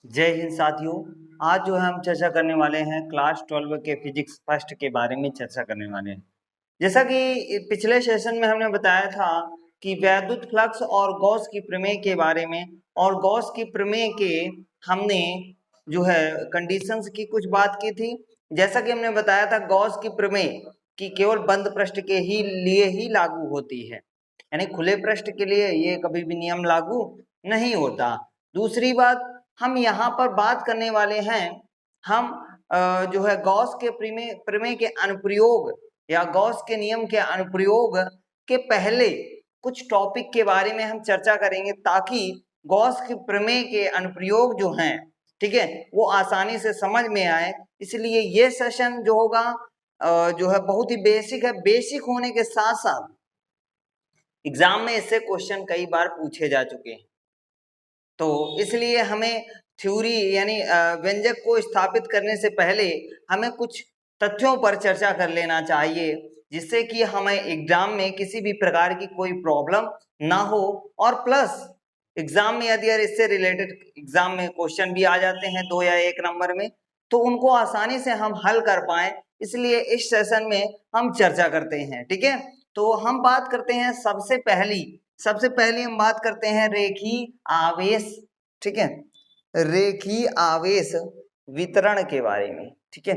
जय हिंद साथियों। आज जो है हम चर्चा करने वाले हैं क्लास 12 के फिजिक्स फर्स्ट के बारे में चर्चा करने वाले हैं। जैसा कि पिछले सेशन में हमने बताया था कि वैद्युत फ्लक्स और गॉस की प्रमेय के बारे में, और गॉस की प्रमेय के हमने जो है कंडीशंस की कुछ बात की थी। जैसा कि हमने बताया था गॉस की प्रमेय कि केवल बंद पृष्ठ के ही लिए ही लागू होती है, यानी खुले पृष्ठ के लिए ये कभी भी नियम लागू नहीं होता। दूसरी बात, हम यहाँ पर बात करने वाले हैं, हम जो है गॉस के प्रमेय के अनुप्रयोग या गॉस के नियम के अनुप्रयोग के पहले कुछ टॉपिक के बारे में हम चर्चा करेंगे, ताकि गॉस के प्रमेय के अनुप्रयोग जो हैं, ठीक है, वो आसानी से समझ में आए। इसलिए ये सेशन जो होगा जो है बहुत ही बेसिक है। बेसिक होने के साथ साथ एग्जाम में इससे क्वेश्चन कई बार पूछे जा चुके हैं, तो इसलिए हमें थ्योरी यानी व्यंजक को स्थापित करने से पहले हमें कुछ तथ्यों पर चर्चा कर लेना चाहिए, जिससे कि हमें एग्जाम में किसी भी प्रकार की कोई प्रॉब्लम ना हो। और प्लस एग्जाम में यदि इससे रिलेटेड एग्जाम में क्वेश्चन भी आ जाते हैं 2 या 1 नंबर में, तो उनको आसानी से हम हल कर पाए, इसलिए इस सेशन में हम चर्चा करते हैं। ठीक है, तो हम बात करते हैं सबसे पहली हम बात करते हैं रेखीय आवेश, ठीक है, रेखीय आवेश वितरण के बारे में। ठीक है,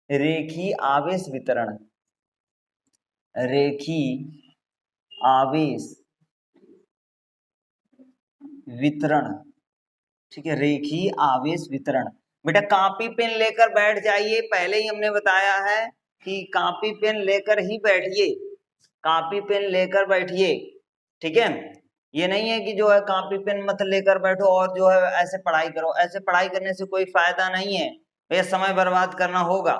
रेखीय आवेश वितरण, रेखीय आवेश वितरण, ठीक है, रेखीय आवेश वितरण। बेटा कापी पेन लेकर बैठ जाइए, पहले ही हमने बताया है कि कापी पेन लेकर ही बैठिए, कापी पेन लेकर बैठिए। ठीक है, ये नहीं है कि जो है कापी पेन मत लेकर बैठो और जो है ऐसे पढ़ाई करो, ऐसे पढ़ाई करने से कोई फायदा नहीं है, ये समय बर्बाद करना होगा।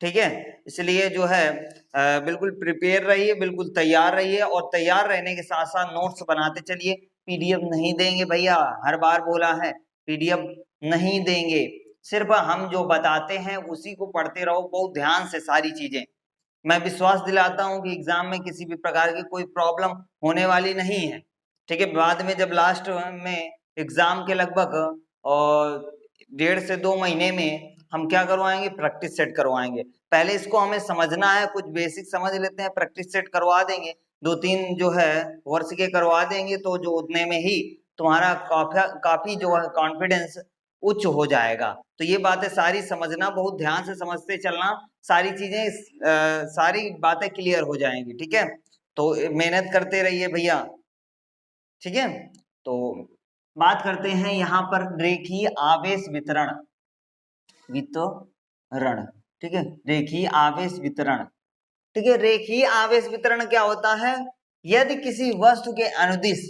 ठीक है, इसलिए जो है बिल्कुल प्रिपेयर रहिए, बिल्कुल तैयार रहिए, और तैयार रहने के साथ साथ नोट्स बनाते चलिए। पीडीएफ नहीं देंगे भैया, हर बार बोला है, पीडीएफ नहीं देंगे, सिर्फ हम जो बताते हैं उसी को पढ़ते रहो बहुत ध्यान से सारी चीजें। मैं विश्वास दिलाता हूं कि एग्जाम में किसी भी प्रकार की कोई प्रॉब्लम होने वाली नहीं है। ठीक है, बाद में जब लास्ट में एग्जाम के लगभग 1.5 से 2 महीने में हम क्या करवाएंगे, प्रैक्टिस सेट करवाएंगे। पहले इसको हमें समझना है, कुछ बेसिक समझ लेते हैं, प्रैक्टिस सेट करवा देंगे, 2-3 जो है वर्ष के करवा देंगे, तो जो उतने में ही तुम्हारा काफी जो है कॉन्फिडेंस उच्च हो जाएगा। तो ये बातें सारी समझना, बहुत ध्यान से समझते चलना, सारी चीजें सारी बातें क्लियर हो जाएंगी। ठीक है, तो मेहनत करते रहिए भैया। ठीक है, तो बात करते हैं यहाँ पर रेखीय आवेश वितरण, ठीक है, रेखीय आवेश वितरण। ठीक है, रेखीय आवेश वितरण क्या होता है? यदि किसी वस्तु के अनुदिश,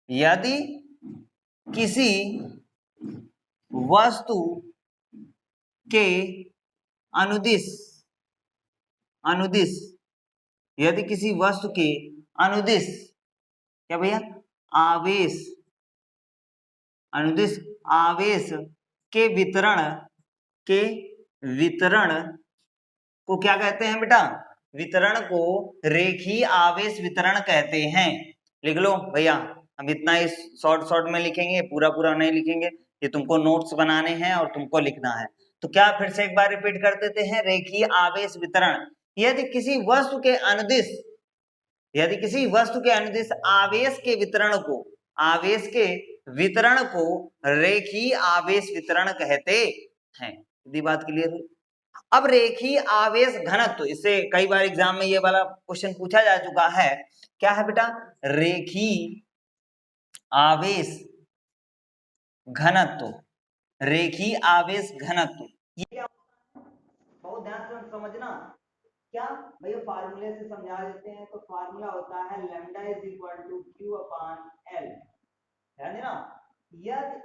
यदि किसी वस्तु के अनुदिश, अनुदिश, यदि किसी वस्तु के अनुदिश क्या भैया, आवेश, अनुदिश आवेश के वितरण, के वितरण को क्या कहते हैं बेटा? वितरण को रेखीय आवेश वितरण कहते हैं। लिख लो भैया, हम इतना ही शॉर्ट में लिखेंगे, पूरा पूरा नहीं लिखेंगे, ये तुमको नोट्स बनाने हैं और तुमको लिखना है। तो क्या फिर से एक बार रिपीट कर देते हैं, रेखीय आवेश वितरण, यदि किसी वस्तु के अनुदिश, यदि किसी वस्तु के अनुदिश आवेश के वितरण को, आवेश के वितरण को रेखीय आवेश वितरण कहते हैं। यदि बात क्लियर हुई? अब रेखीय आवेश घनत्व, इससे कई बार एग्जाम में ये वाला क्वेश्चन पूछा जा चुका है, क्या है बेटा? रेखीय आवेश घनत्व, रेखीय आवेश घनत्व, ये क्या, बहुत ध्यान से समझना। क्या भैया, फार्मूले से समझा देते हैं, तो फार्मूला होता है lambda is equal to Q upon L. ध्यान देना, यदि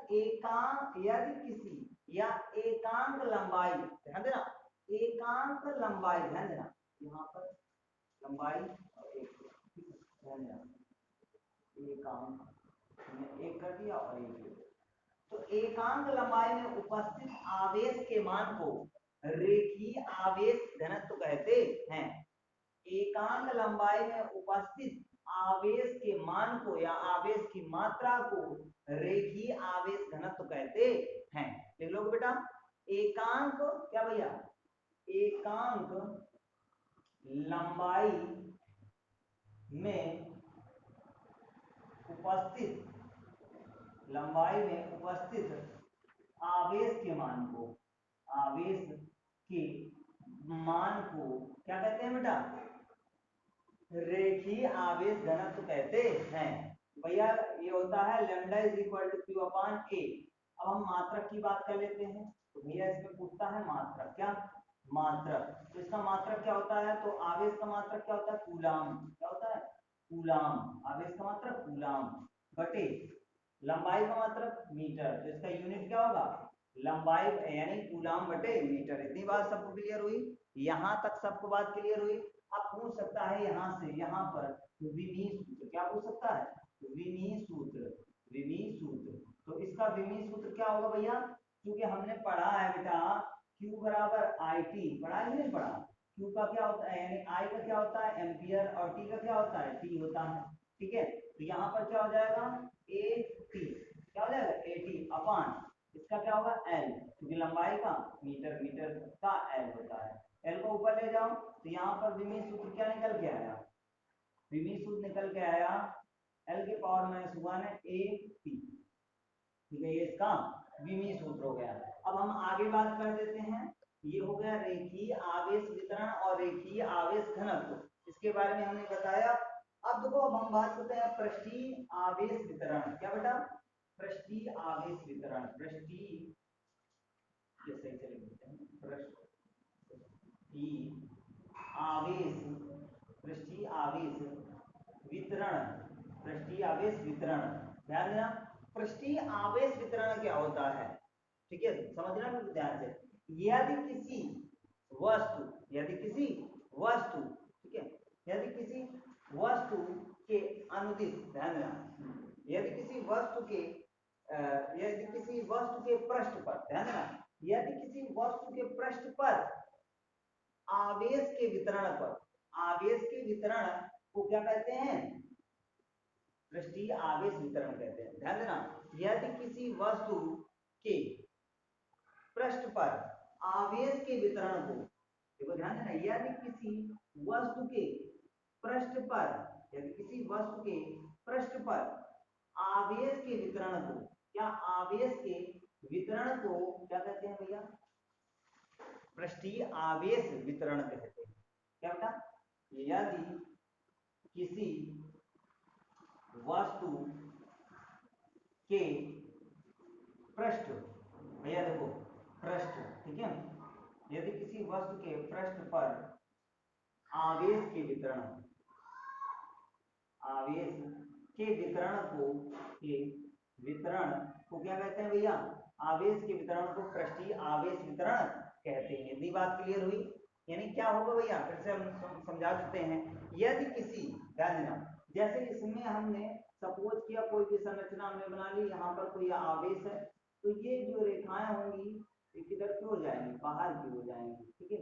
किसी या एकांक लंबाई, ध्यान देना, एकांक लंबाई, ध्यान देना, यहाँ पर लंबाई और एक, ध्यान देना, एकांक एक कर दिया और एक, तो एकांक लंबाई में उपस्थित आवेश के मान को रेखीय आवेश घनत्व कहते हैं। एकांक लंबाई में उपस्थित आवेश के मान को या आवेश की मात्रा को रेखीय आवेश घनत्व कहते हैं। बेटा एकांक क्या भैया, एकांक लंबाई में उपस्थित, लंबाई में उपस्थित आवेश के मान को, आवेश के मान को क्या कहते हैं बेटा, रेखीय आवेश घनत्व कहते हैं भैया। ये होता है lambda is equal to Q upon A. अब हम मात्रक की बात कर लेते हैं, तो भैया इसमें पूछता है मात्रक, क्या मात्रक, तो इसका मात्रक क्या होता है, तो आवेश का मात्रक क्या होता है, कूलाम, क्या होता है कूलाम, आवेश का मात्रक कूलाम बटे लंबाई का मात्रक मीटर, तो इसका यूनिट क्या होगा, लंबाई यानी कूलाम बटे मीटर। इतनी बात सबको क्लियर हुई, यहां तक सबको बात क्लियर हुई। अब पूछ सकता है यहां से यहां पर विमीय सूत्र, क्या पूछ सकता है, विमीय सूत्र, विमीय सूत्र। तो इसका विमीय सूत्र क्या होगा भैया, क्योंकि हमने पढ़ा है बेटा Q बराबर IT, पढ़ा है नहीं पढ़ा, Q का क्या होता है यानी I का क्या होता है एम्पियर और T का क्या होता है T होता है, ठीक है। तो यहाँ पर क्या हो जाएगा AT, क्या हो जाएगा AT अपान इसका क्या होगा L, क्योंकि लंबाई का मीटर, मीटर का L होता है। L को ऊपर ले जाओ तो यहाँ पर विमीय सूत्र क्या निकल के आया, विमीय सूत्र निकल के आया L के पावर -1 AT, ठीक है, ये इसका विमीय सूत्र हो गया। अब हम आगे बात कर देते हैं, ये हो गया रेखीय आवेश वितरण और रेखीय आवेश घनत्व, इसके बारे में हमने बताया। अब देखो अब हम बात करते हैं पृष्ठीय आवेश वितरण, क्या बेटा, पृष्ठीय आवेश वितरण, पृष्ठीय कैसे चलेंगे, आवेश, पृष्ठीय आवेश वितरण, पृष्ठीय आवेश वितरण, ध्यान देना पृष्ठीय आवेश वितरण क्या होता है, ठीक है, समझना बिल्कुल ध्यान से। यदि किसी वस्तु, यदि किसी वस्तु, ठीक है, यदि किसी वस्तु के अनुदिश, ध्यान देना, यदि किसी वस्तु के यदि किसी वस्तु के पृष्ठ पर, ध्यान देना, यदि किसी वस्तु के पृष्ठ पर आवेश के वितरण पर, आवेश के वितरण को क्या कहते हैं, पृष्ठीय आवेश वितरण कहते हैं। ध्यान देना, यदि किसी वस्तु के पृष्ठ पर आवेश के वितरण को, देखो ध्यान देना, यदि किसी वस्तु के पृष्ठ पर, यदि किसी वस्तु के पृष्ठ पर आवेश के वितरण को, क्या आवेश के वितरण को क्या कहते हैं भैया, पृष्ठीय आवेश वितरण कहते हैं। क्या बेटा, यदि किसी वस्तु के पृष्ठ, भैया देखो पृष्ठ, ठीक है, यदि किसी वस्तु के पृष्ठ पर आवेश के वितरण, आवेश के वितरण को, के वितरण को क्या कहते हैं भैया, आवेश के वितरण को पृष्ठीय आवेश वितरण कहते हैं। यदि बात क्लियर हुई, यानी क्या होगा भैया, फिर से हम समझा देते हैं। यदि किसी, ध्यान देना, जैसे इसमें हमने सपोज किया कोई भी संरचना हमने बना ली, यहाँ पर कोई आवेश है, तो ये जो रेखाएं होंगी ये किधर की हो जाएंगी, बाहर की हो जाएंगी, ठीक है,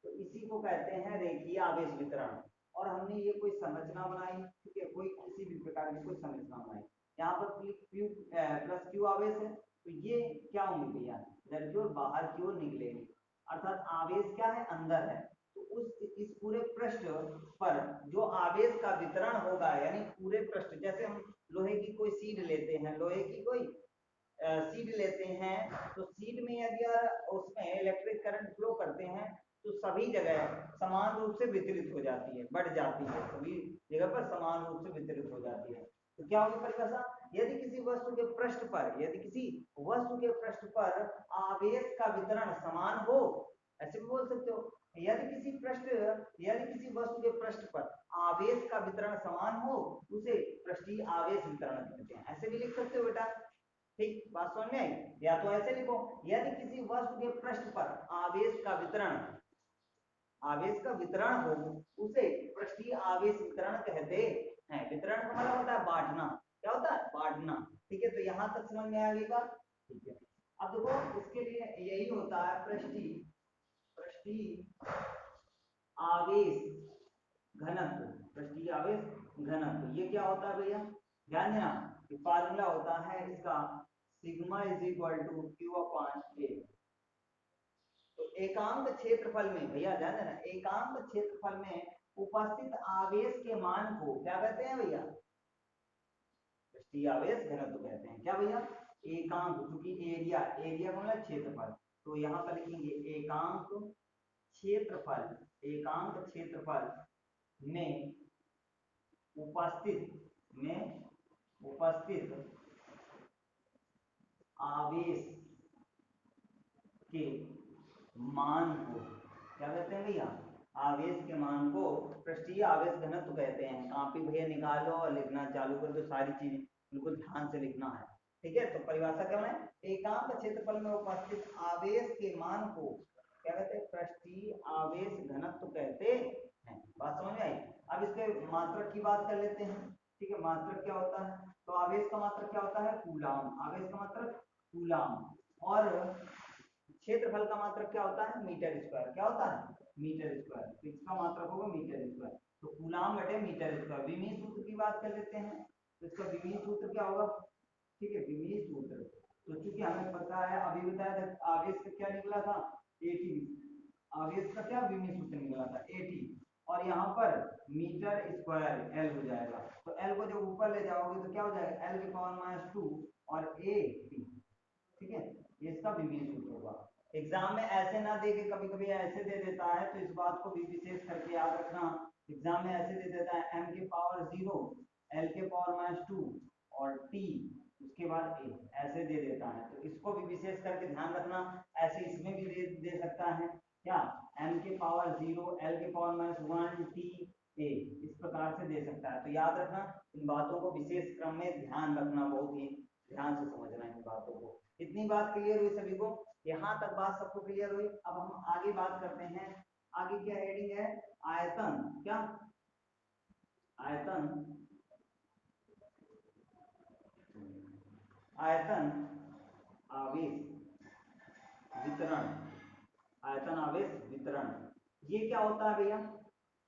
तो इसी को कहते हैं रेखीय आवेश वितरण। और हमने ये कोई संरचना बनाई, ठीक है, कोई किसी भी प्रकार की कोई संरचना बनाई, यहाँ पर Q प्लस Q आवेश है, तो ये क्या होंगे भैया, इधर की ओर बाहर की ओर निकलेंगे, अर्थात आवेश क्या है, अंदर है। तो उस इस पूरे पृष्ठ पर जो आवेश का वितरण होगा, यानी पूरे पृष्ठ, जैसे हम लोहे की कोई सीड लेते हैं, लोहे की कोई सीड लेते हैं, तो सीड में यदि उसमें इलेक्ट्रिक करंट फ्लो करते हैं तो सभी जगह समान रूप से वितरित हो जाती है, बढ़ जाती है, सभी जगह पर समान रूप से वितरित हो जाती है। तो क्या होगी परिभाषा, यदि किसी वस्तु के पृष्ठ पर, यदि किसी वस्तु के पृष्ठ पर आवेश का वितरण समान हो, ऐसे भी बोल सकते हो, यदि किसी पृष्ठ, यदि किसी वस्तु के पृष्ठ पर आवेश का वितरण समान हो, उसे पृष्ठीय आवेश वितरण कहते हैं। ऐसे भी लिख सकते हो बेटा, ठीक, बात समझ में आई। या तो ऐसे लिखो, यदि किसी वस्तु के पृष्ठ पर आवेश का वितरण, आवेश का वितरण हो, उसे पृष्ठीय आवेश वितरण कहते हैं। वितरण का मतलब होता है बांटना, क्या होता है, बांटना, ठीक है, तो यहां तक समझ में आ गया, ठीक है। अब देखो इसके लिए यही होता है पृष्ठीय, पृष्ठीय आवेश घनत्व, पृष्ठीय आवेश घनत्व, ये क्या होता है भैया, ध्यान देना, ये फार्मूला होता है इसका sigma is equal to Q upon A, एकांक क्षेत्रफल में, भैया ध्यान देना, एकांक क्षेत्रफल में उपस्थित आवेश के मान को क्या कहते हैं भैया? पृष्ठीय आवेश घनत्व कहते हैं। क्या भैया? एकांक, क्योंकि एरिया, एरिया का मतलब क्षेत्रफल, तो यहाँ पर लिखेंगे एकांक क्षेत्रफल, एकांक क्षेत्रफल में उपस्थित आवेश के मान को क्या कहते हैं भैया? आवेश के मान को पृष्ठीय आवेश घनत्व कहते हैं। कॉपी भैया निकालो और लिखना चालू कर दो, सारी चीजें बिल्कुल ध्यान से लिखना है, ठीक है? तो परिभाषा क्या है? एकांक क्षेत्रफल में उपस्थित आवेश के मान को क्या कहते हैं? पृष्ठीय आवेश घनत्व कहते हैं। बात समझ में आई? अब इसके मात्रक की बात कर लेते हैं, ठीक है? मात्रक क्या होता है? तो आवेश का मात्रक क्या होता है? कूलाम। आवेश का मात्रक कूलाम। और क्षेत्रफल का मात्रक क्या होता है? Metre square. क्या होता है? Metre square. तो इसका मात्रक होगा मीटर स्क्वायर, तो कूलाम बटे मीटर स्क्वायर। विमीय सूत्र की बात कर लेते हैं, तो इसका विमीय सूत्र क्या होगा? ठीक है, विमीय सूत्र, तो चूंकि हमें पता है, अभी बताया था, आवेश का क्या निकला था? AT। आवेश का क्या विमीय सूत्र निकला था? AT। और यहाँ पर मीटर स्क्वायर L हो जाएगा, तो L को जब ऊपर ले जाओगे तो क्या हो जाएगा? L की पावर -2 और AT, ठीक है? ये इसका विमीय सूत्र होगा। एग्जाम में ऐसे ना दे के कभी कभी ऐसे दे देता है, तो इस बात को भी विशेष करके याद रखना। एग्जाम में ऐसे दे देता है m की पावर 0, L के पावर -2 और T उसके बाद A, ऐसे दे देता है, तो इसको भी विशेष करके ध्यान रखना। ऐसे इसमें भी दे सकता है क्या? m के पावर 0, L के पावर -1, T A, इस प्रकार से दे सकता है। तो याद रखना, इन बातों को विशेष क्रम में ध्यान रखना, बहुत ही ध्यान से समझना इन बातों को। इतनी बात क्लियर हुई सभी को? यहाँ तक बात सबको क्लियर हुई? अब हम आगे बात करते हैं। आगे क्या हेडिंग है? आयतन। क्या? आयतन, आयतन आवेश वितरण। आयतन आवेश वितरण, ये क्या होता है भैया?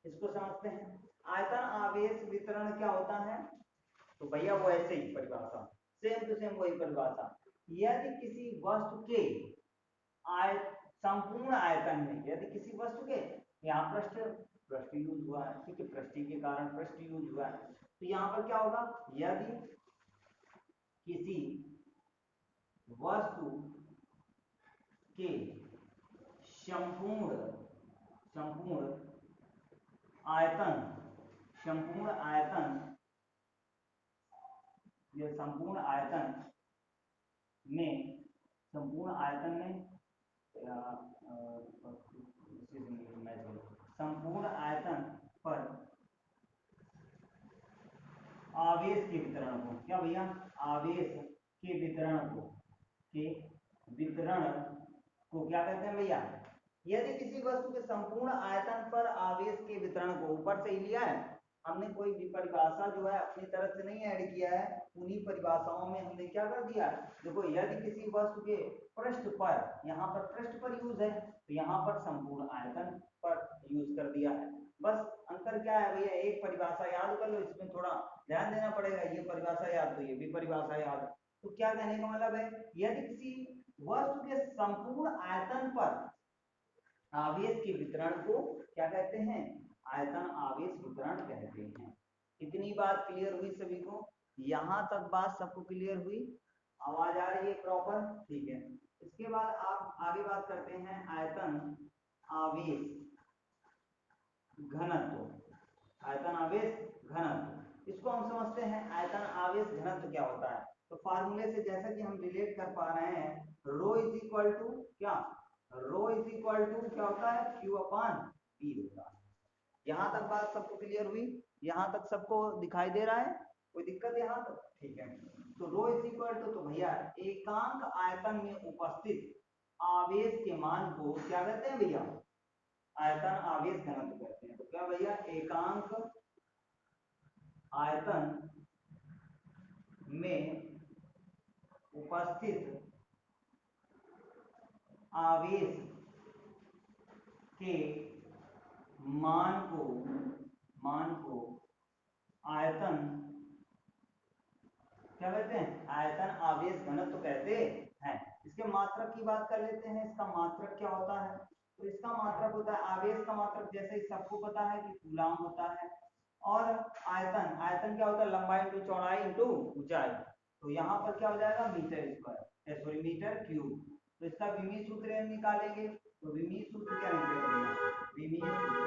इसको समझते हैं। आयतन आवेश वितरण क्या होता है? तो भैया वो ऐसे ही परिभाषा, सेम टू सेम वही परिभाषा। यदि किसी वस्तु के संपूर्ण आयतन में, यदि किसी वस्तु के, यहाँ पृष्ठ यूज हुआ है, ठीक है? पृष्ठ के कारण पृष्ठ यूज हुआ है, तो यहाँ पर क्या होगा? यदि किसी वस्तु के संपूर्ण आयतन, संपूर्ण आयतन, ये संपूर्ण आयतन में, संपूर्ण आयतन में संपूर्ण आयतन पर आवेश के वितरण को, क्या भैया? आवेश के वितरण को क्या कहते हैं भैया? यदि किसी वस्तु के संपूर्ण आयतन पर आवेश के वितरण को, ऊपर से ही लिया है हमने, कोई भी परिभाषा जो है अपनी तरफ से नहीं ऐड किया है, उन्हीं परिभाषाओं में हमने क्या कर दिया? देखो, यदि किसी वस्तु के पृष्ठ पर, यहाँ पर पृष्ठ पर यूज है, तो यहाँ पर संपूर्ण आयतन पर यूज कर दिया है। बस अंतर क्या है भैया? एक परिभाषा याद कर लो, इसमें थोड़ा ध्यान देना पड़ेगा। ये परिभाषा याद, तो ये भी परिभाषा याद। तो क्या कहने का मतलब है? यदि किसी वस्तु के संपूर्ण आयतन पर आवेश के वितरण को क्या कहते हैं? आयतन आवेश वितरण कहते हैं। इतनी बात क्लियर हुई सभी को? यहां तक बात सबको क्लियर हुई? आवाज आ रही है प्रॉपर? ठीक है। इसके बाद आप आगे बात करते हैं आयतन आवेश घनत्व। आयतन आवेश घनत्व, इसको हम समझते हैं। आयतन आवेश घनत्व क्या होता है? तो फार्मूले से जैसा कि हम रिलेट कर पा रहे हैं, रो इज इक्वल टू क्या? रो इज इक्वल टू क्या होता है? Q अपॉन V होता है। यहां तक बात सबको क्लियर हुई? यहां तक सबको दिखाई दे रहा है? कोई दिक्कत यहां तक? ठीक है। तो रो इज इक्वल टू, तो भैया एकांक आयतन में उपस्थित आवेश के मान को क्या कहते हैं भैया? आयतन आवेश घनत्व कहते हैं। तो क्या भैया? एकांक आयतन में उपस्थित आवेश के मान को आयतन क्या कहते हैं? आयतन आवेश घनत्व कहते हैं। इसके मात्रक की बात कर लेते हैं। इसका मात्रक क्या होता है? तो इसका मात्रक होता है आवेश का मात्रक, जैसे सबको पता है कि कूलाम होता है। और आयतन, आयतन क्या होता है, लंबाई इंटू चौड़ाई इंटू ऊंचाई। तो यहाँ पर क्या हो जाएगा, metre square, sorry metre cube. तो इसका विमीय सूत्र निकालेंगे, तो विमीय सूत्र क्या निकलेगा, विमीय सूत्र,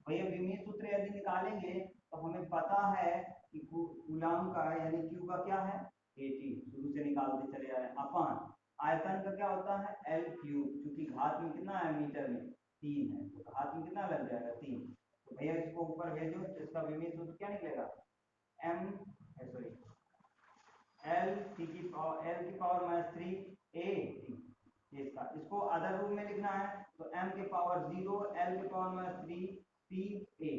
भैया विमीय सूत्र यदि निकालेंगे तो हमें पता है कि कूलाम का यानी क्यू का क्या है 18, शुरू से निकालते चले आ रहे हैं, अपन आयतन का क्या होता है एल क्यूब, क्योंकि घात में कितना है मीटर में 3 है, तो घात में कितना लग जाएगा 3। तो भैया इसको ऊपर भेजो, इसका विमीय सूत्र क्या निकलेगा, एम सॉरी एल की पावर -3 ए टी, इसको अदर रूप में लिखना है तो m के पावर 0 l के पावर -3 p a,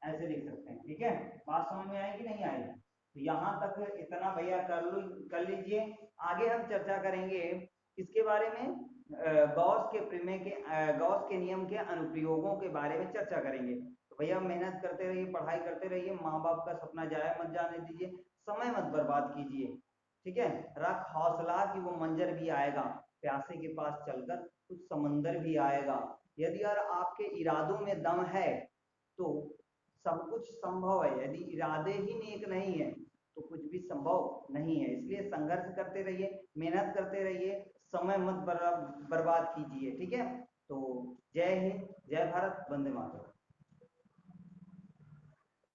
ऐसे लिख सकते हैं। ठीक है, बात समझ में आई कि नहीं आई, तो यहाँ तक इतना भैया कर लीजिए। आगे हम चर्चा करेंगे इसके बारे में, गॉस के प्रमेय के, गॉस के नियम के अनुप्रयोगों के बारे में चर्चा करेंगे। तो भैया मेहनत करते रहिए, पढ़ाई करते रहिए, माँ बाप का सपना जाया मत जाने दीजिए, समय मत बर्बाद कीजिए। ठीक है, रख हौसला कि वो मंजर भी आएगा, प्यासे के पास चलकर कुछ समंदर भी आएगा। यदि यार आपके इरादों में दम है तो सब कुछ संभव है, यदि इरादे ही नेक नहीं है तो कुछ भी संभव नहीं है। इसलिए संघर्ष करते रहिए, मेहनत करते रहिए, समय मत बर्बाद कीजिए। ठीक है, तो जय हिंद, जय भारत, वंदे मातरम।